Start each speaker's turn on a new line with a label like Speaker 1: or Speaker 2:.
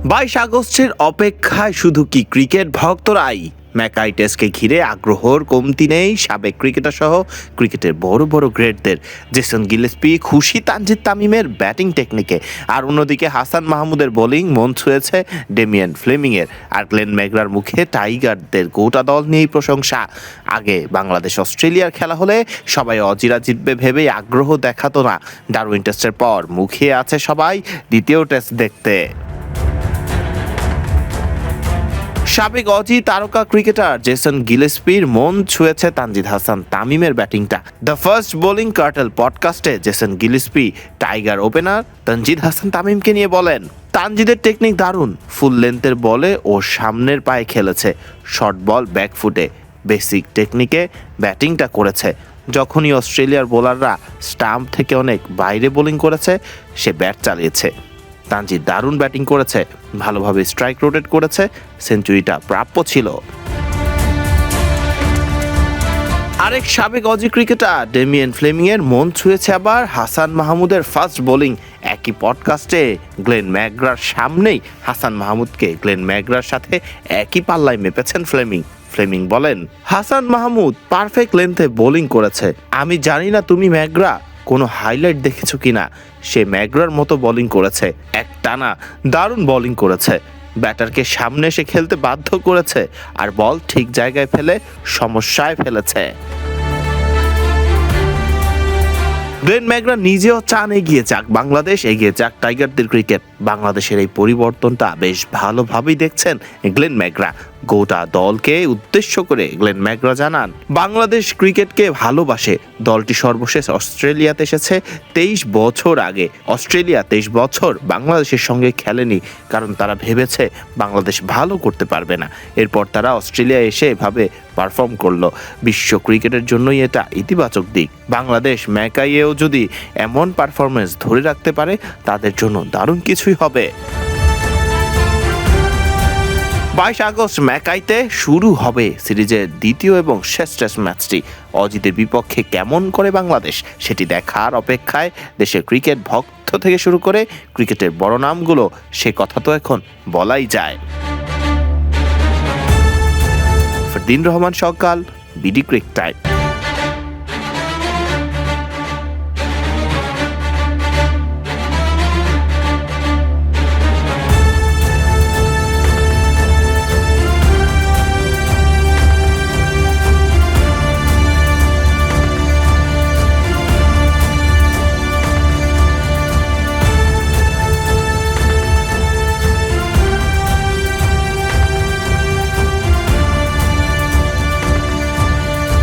Speaker 1: 22 আগস্টের অপেক্ষায় শুধু কি ক্রিকেট ভক্তরাই? ম্যাকাই টেস্টকে ঘিরে আগ্রহর কমতি নেই সাবেক ক্রিকেটার সহ ক্রিকেটের বড় বড় গ্রেডদের। জেসন গিলেস্পি খুশি তানজিদ তামিমের ব্যাটিং টেকনিকে, আর অন্যদিকে হাসান মাহমুদের বোলিং মন ছুঁয়েছে ডেমিয়ান ফ্লেমিংয়ের। আর গ্লেন ম্যাকগ্রার মুখে টাইগারদের গোটা দল নিয়েই প্রশংসা। আগে বাংলাদেশ অস্ট্রেলিয়ার খেলা হলে সবাই অজিরা জিতবে ভেবেই আগ্রহ দেখাতো না। ডারউইন টেস্টের পর মুখিয়ে আছে সবাই দ্বিতীয় টেস্ট দেখতে। সাবেক অজি তারকা ক্রিকেটার জেসন গিলেস্পির মন ছুঁয়েছে তানজিদ হাসান তামিমের ব্যাটিংটা। দ্য ফার্স্ট বোলিং কার্টেল পডকাস্টে Jason Gillespie tiger opener Tanzid Hasan তামিমকে নিয়ে বলেন, তানজিদের টেকনিক দারুণ। ফুল লেন্থের বলে ও সামনের পায়ে খেলেছে, শর্ট বল ব্যাকফুটে, বেসিক টেকনিকে ব্যাটিংটা করেছে। যখনই অস্ট্রেলিয়ার বোলাররা স্টাম্প থেকে অনেক বাইরে বোলিং করেছে, সে ব্যাট চালিয়েছে। তানজিদ দারুণ ব্যাটিং করেছে, ভালোভাবে স্ট্রাইক রোটেট করেছে, সেঞ্চুরিটা প্রাপ্য ছিল। আরেক সাবেক অজি ক্রিকেটার ডেমিয়ান ফ্লেমিংয়ের মন ছুঁয়েছে আবার হাসান মাহমুদের ফাস্ট বোলিং। একই পডকাস্টে গ্লেন ম্যাকগ্রার সামনেই হাসান মাহমুদকে গ্লেন ম্যাকগ্রার সাথে একই পাল্লায় মেপেছেন ফ্লেমিং বলেন, হাসান মাহমুদ পারফেক্ট লেন্থে বোলিং করেছে। আমি জানি না তুমি ম্যাকগ্রা কোনো হাইলাইট দেখেছো কিনা, সে ম্যাকগ্রার মতো বোলিং করেছে, একটানা দারুণ বোলিং করেছে। ব্যাটারকে সামনে এসে খেলতে বাধ্য করেছে, আর বল ঠিক জায়গায় ফেলে সমস্যায় ফেলেছে। গ্লেন ম্যাকগ্রা নিজেও চান এগিয়ে যাক বাংলাদেশ, এগিয়ে যাক টাইগারদের ক্রিকেট। বাংলাদেশের এই পরিবর্তনটা বেশ ভালোভাবেই দেখছেন গ্লেন ম্যাকগ্রা। গোটা দলকে উদ্দেশ্য করে গ্লেন ম্যাকগ্রা জানান, বাংলাদেশ ক্রিকেটকে ভালোবাসে। দলটি সর্বশেষ অস্ট্রেলিয়াতে এসেছে 23 বছর আগে। অস্ট্রেলিয়া 23 বছর বাংলাদেশের সঙ্গে খেলেনি, কারণ তারা ভেবেছে বাংলাদেশ ভালো করতে পারবে না। এরপর তারা অস্ট্রেলিয়া এসে এভাবে পারফর্ম করলো। বিশ্ব ক্রিকেটের জন্যই এটা ইতিবাচক দিক। বাংলাদেশ ম্যাকাইয়েও যদি এমন পারফরমেন্স ধরে রাখতে পারে, তাদের জন্য দারুণ কিছুই হবে। 22 আগস্ট ম্যাকাইতে শুরু হবে সিরিজের দ্বিতীয় এবং শেষ টেস্ট ম্যাচটি। অজিতের বিপক্ষে কেমন করে বাংলাদেশ, সেটি দেখার অপেক্ষায় দেশের ক্রিকেট ভক্ত থেকে শুরু করে ক্রিকেটের বড় নামগুলো, সে কথা তো এখন বলাই যায়। ফরদিন রহমান সকাল, বিডি ক্রিক টাইম।